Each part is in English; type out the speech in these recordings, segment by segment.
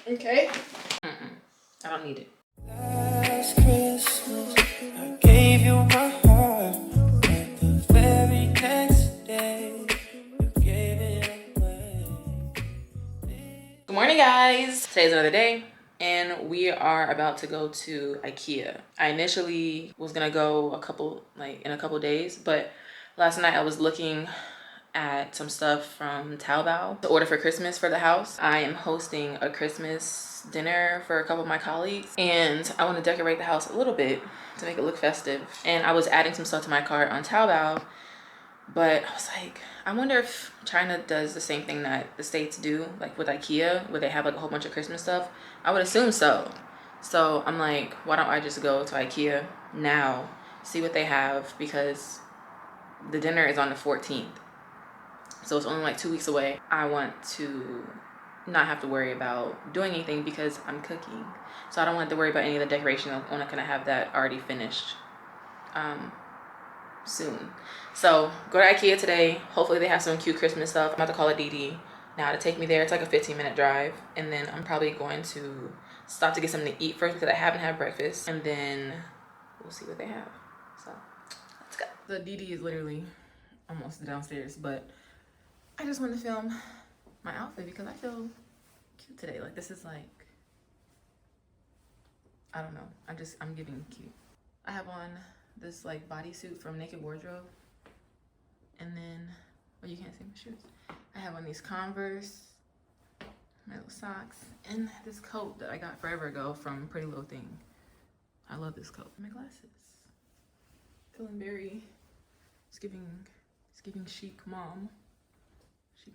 Okay. I don't need it. Last Christmas, I gave you my heart, but the very next day, you gave it away. Good morning, guys. Today's another day, and we are about to go to IKEA. I initially was gonna go in a couple days, but last night I was looking at some stuff from Taobao to order for Christmas for the house. I am hosting a Christmas dinner for a couple of my colleagues, and I want to decorate the house a little bit to make it look festive. And I was adding some stuff to my cart on Taobao, but I was like, I wonder if China does the same thing that the States do, like with IKEA, where they have like a whole bunch of Christmas stuff. I would assume so. So I'm like, why don't I just go to IKEA now, see what they have, because the dinner is on the 14th. So it's only like 2 weeks away. I want to not have to worry about doing anything because I'm cooking. So I don't want to worry about any of the decoration. I'm not gonna have that already finished soon. So go to IKEA today. Hopefully they have some cute Christmas stuff. I'm about to call a Didi now to take me there. It's like a 15-minute drive. And then I'm probably going to stop to get something to eat first because I haven't had breakfast. And then we'll see what they have. So let's go. The Didi is literally almost downstairs, but I just want to film my outfit because I feel cute today. Like this is like, I don't know. I'm giving cute. I have on this like bodysuit from Naked Wardrobe. And then, well, you can't see my shoes. I have on these Converse, my little socks, and this coat that I got forever ago from Pretty Little Thing. I love this coat. My glasses. Feeling very, it's giving chic mom.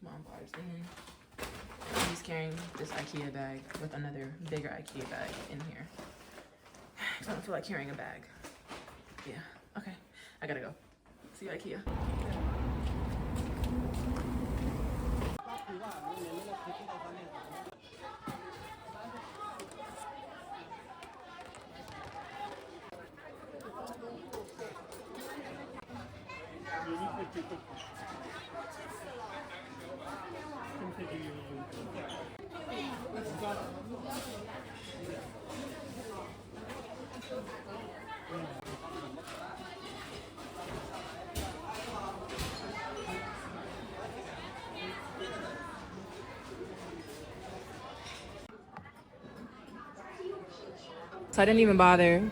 Mom vibes. And he's carrying this IKEA bag with another bigger IKEA bag in here. I don't feel like carrying a bag. Yeah, okay, I gotta go. See you, IKEA. So I didn't even bother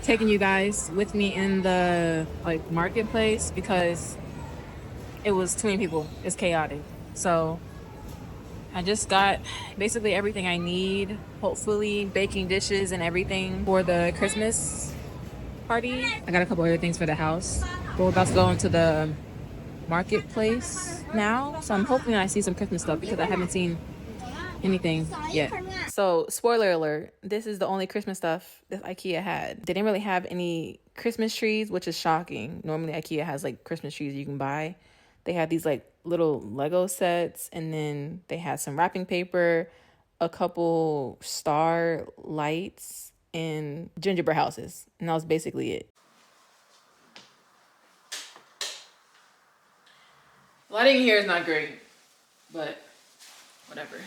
taking you guys with me in the like marketplace because it was too many people. It's chaotic. So I just got basically everything I need, hopefully baking dishes and everything for the Christmas party. I got a couple other things for the house. But we're about to go into the marketplace now. So I'm hoping I see some Christmas stuff because I haven't seen anything yet. So spoiler alert, this is the only Christmas stuff that IKEA had. They didn't really have any Christmas trees, which is shocking. Normally IKEA has like Christmas trees you can buy. They had these like little Lego sets, and then they had some wrapping paper, a couple star lights, and gingerbread houses. And that was basically it. Lighting here is not great, but whatever.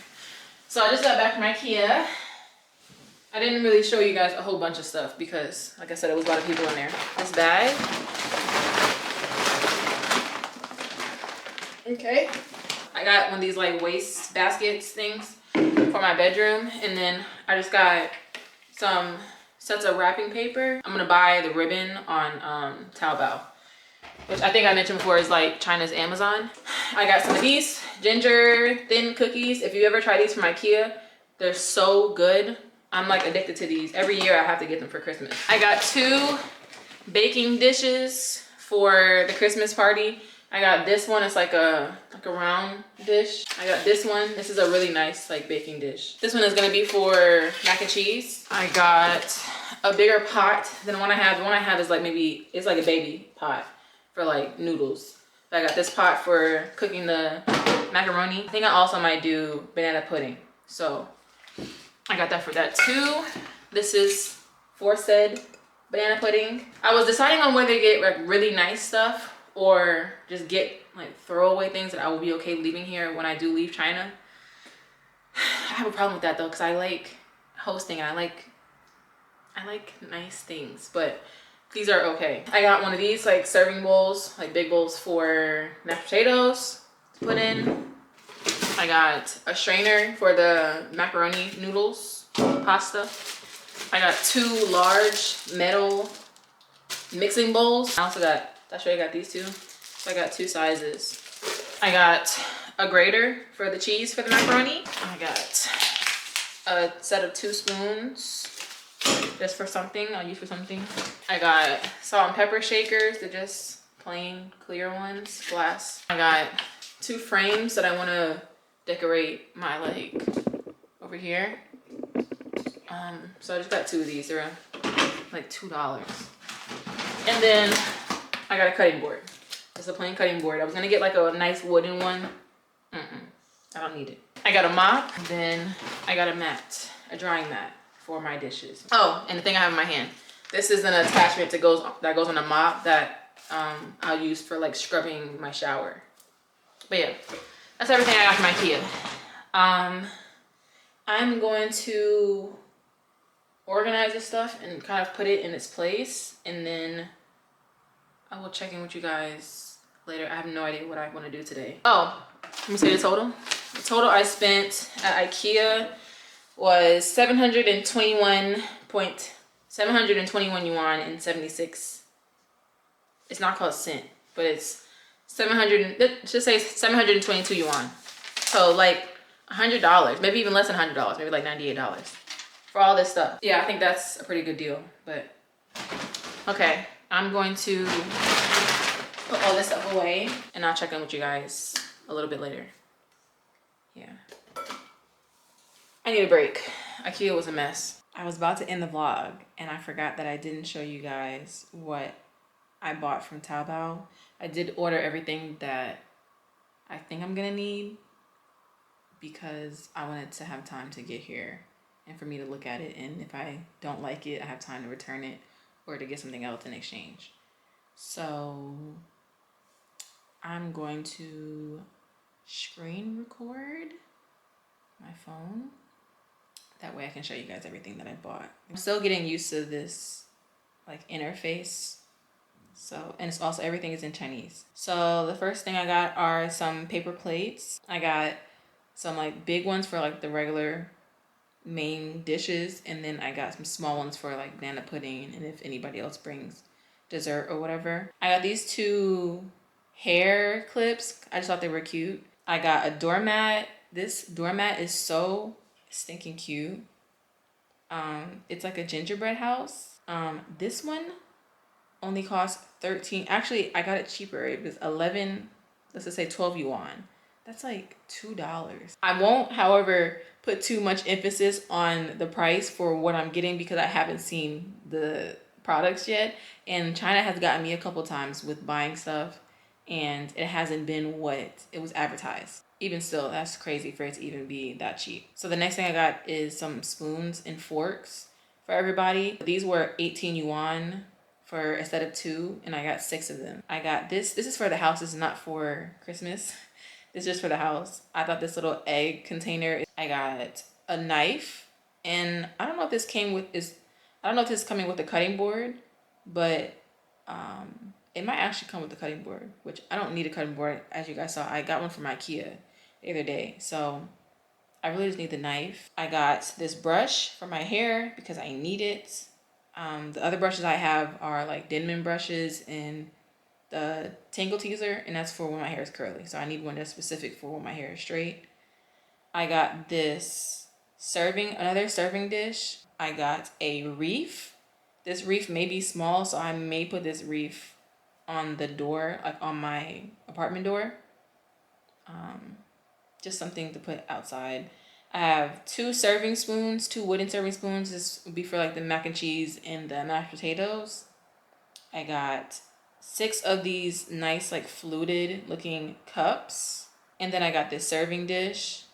So I just got back from IKEA. I didn't really show you guys a whole bunch of stuff because, like I said, it was a lot of people in there. This bag. Okay. I got one of these like waste baskets things for my bedroom. And then I just got some sets of wrapping paper. I'm gonna buy the ribbon on Taobao, which I think I mentioned before is like China's Amazon. I got some of these ginger thin cookies. If you ever try these from IKEA, they're so good. I'm like addicted to these. Every year I have to get them for Christmas. I got 2 baking dishes for the Christmas party. I got this one, it's like a round dish. I got this one. This is a really nice like baking dish. This one is gonna be for mac and cheese. I got a bigger pot than the one I have. The one I have is like maybe, it's like a baby pot for like noodles. I got this pot for cooking the macaroni. I think I also might do banana pudding. So I got that for that too. This is for said banana pudding. I was deciding on whether to get like really nice stuff or just get like throwaway things that I will be okay leaving here when I do leave China. I have a problem with that though, because I like hosting and I like nice things, but these are okay. I got one of these like serving bowls, like big bowls for mashed potatoes to put in. I got a strainer for the macaroni noodles, pasta. I got 2 large metal mixing bowls. I also got, I show you, got these 2. So I got 2 sizes. I got a grater for the cheese for the macaroni. I got a set of 2 spoons just for something, I'll use for something. I got salt and pepper shakers, they're just plain clear ones, glass. I got 2 frames that I want to decorate my like over here. So I just got 2 of these. They're like $2. And then I got a cutting board. It's a plain cutting board. I was gonna get like a nice wooden one. I don't need it. I got a mop. And then I got a mat, a drying mat for my dishes. Oh, and the thing I have in my hand. This is an attachment that goes on a mop that I'll use for like scrubbing my shower. But yeah, that's everything I got from IKEA. I'm going to organize this stuff and kind of put it in its place, and then I will check in with you guys later. I have no idea what I want to do today. Oh, let me say the total. The total I spent at IKEA was 721 yuan and 76. It's not called cent, but it's 700. It should say 722 yuan. So like $100, maybe even less than $100, maybe like $98 for all this stuff. Yeah, I think that's a pretty good deal. But okay, I'm going to put all this stuff away and I'll check in with you guys a little bit later. Yeah, I need a break. IKEA was a mess. I was about to end the vlog and I forgot that I didn't show you guys what I bought from Taobao. I did order everything that I think I'm gonna need because I wanted to have time to get here and for me to look at it, and if I don't like it, I have time to return it or to get something else in exchange. So I'm going to screen record my phone. That way I can show you guys everything that I bought. I'm still getting used to this like interface. So, and it's also, everything is in Chinese. So the first thing I got are some paper plates. I got some like big ones for like the regular main dishes, and then I got some small ones for like banana pudding and if anybody else brings dessert or whatever. I got these 2 hair clips. I just thought they were cute. I got a doormat. This doormat is so stinking cute. It's like a gingerbread house. This one only cost 13. Actually, I got it cheaper. It was 11, let's just say 12 yuan. That's like $2. I won't, however, put too much emphasis on the price for what I'm getting because I haven't seen the products yet. And China has gotten me a couple times with buying stuff and it hasn't been what it was advertised. Even still, that's crazy for it to even be that cheap. So the next thing I got is some spoons and forks for everybody. These were 18 yuan for a set of 2, and I got 6 of them. I got this. This is for the house. This is not for Christmas. This is just for the house. I thought this little egg container. I got a knife, and I don't know if this came with I don't know if this is coming with the cutting board, but it might actually come with the cutting board, which I don't need a cutting board. As you guys saw, I got one from IKEA the other day, so I really just need the knife. I got this brush for my hair because I need it. The other brushes I have are like Denman brushes and the Tangle Teaser, and that's for when my hair is curly. So I need one that's specific for when my hair is straight. I got this another serving dish. I got a wreath. This wreath may be small, so I may put this wreath on the door, like on my apartment door. Just something to put outside. I have 2 serving spoons, 2 wooden serving spoons. This would be for like the mac and cheese and the mashed potatoes. I got 6 of these nice like fluted looking cups. And then I got this serving dish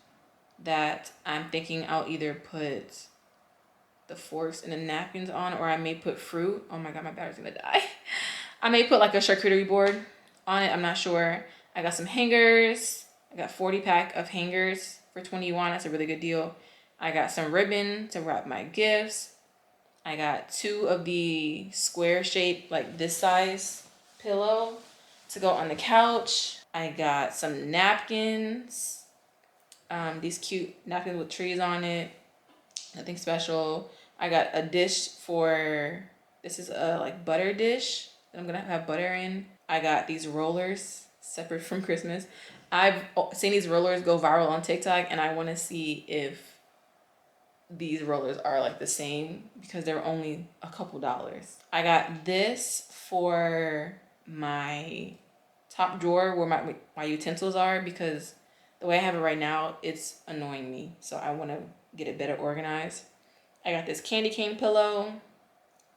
that I'm thinking I'll either put the forks and the napkins on, or I may put fruit. Oh my God, my battery's gonna die. I may put like a charcuterie board on it. I'm not sure. I got some hangers. I got 40 pack of hangers. for 20 yuan. That's a really good deal. I got some ribbon to wrap my gifts. I got 2 of the square shaped, like this size pillow to go on the couch. I got some napkins. These cute napkins with trees on it. Nothing special. I got a dish for, this is a like butter dish that I'm gonna have butter in. I got these rollers separate from Christmas. I've seen these rollers go viral on TikTok, and I want to see if these rollers are like the same because they're only a couple dollars. I got this for my top drawer where my utensils are, because the way I have it right now, it's annoying me. So I want to get it better organized. I got this candy cane pillow.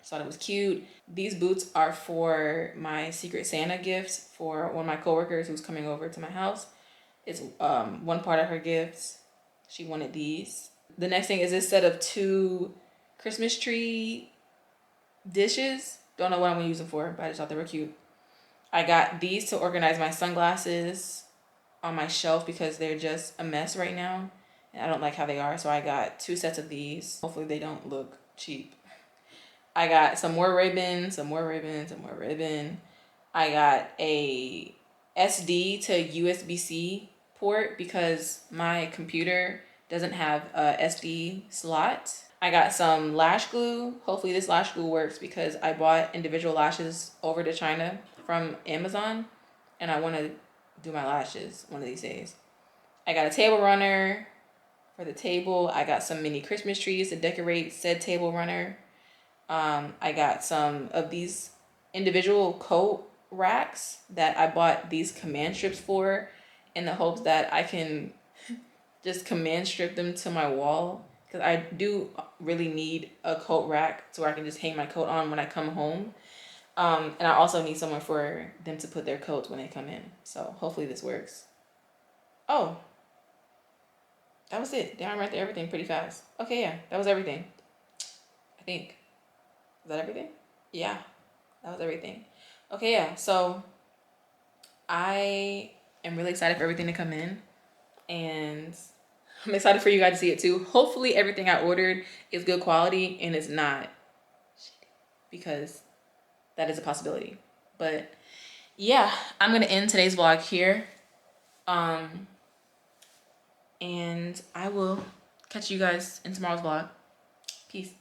Thought it was cute. These boots are for my Secret Santa gifts for one of my coworkers who's coming over to my house. It's one part of her gifts. She wanted these. The next thing is this set of 2 Christmas tree dishes. Don't know what I'm gonna use them for, but I just thought they were cute. I got these to organize my sunglasses on my shelf because they're just a mess right now. And I don't like how they are, so I got 2 sets of these. Hopefully they don't look cheap. I got some more ribbon, some more ribbon, some more ribbon. I got a SD to USB-C port because my computer doesn't have a SD slot. I got some lash glue. Hopefully this lash glue works because I bought individual lashes over to China from Amazon, and I want to do my lashes one of these days. I got a table runner for the table. I got some mini Christmas trees to decorate said table runner. I got some of these individual coat racks that I bought these command strips for in the hopes that I can just command strip them to my wall, because I do really need a coat rack so I can just hang my coat on when I come home. And I also need somewhere for them to put their coats when they come in. So hopefully this works. Oh, that was it. Damn, I ran through everything pretty fast. Okay, yeah, that was everything. I think. Is that everything? Yeah, that was everything. Okay, yeah, so I am really excited for everything to come in, and I'm excited for you guys to see it too. Hopefully everything I ordered is good quality and it's not shitty, because that is a possibility. But yeah, I'm gonna end today's vlog here. And I will catch you guys in tomorrow's vlog. Peace.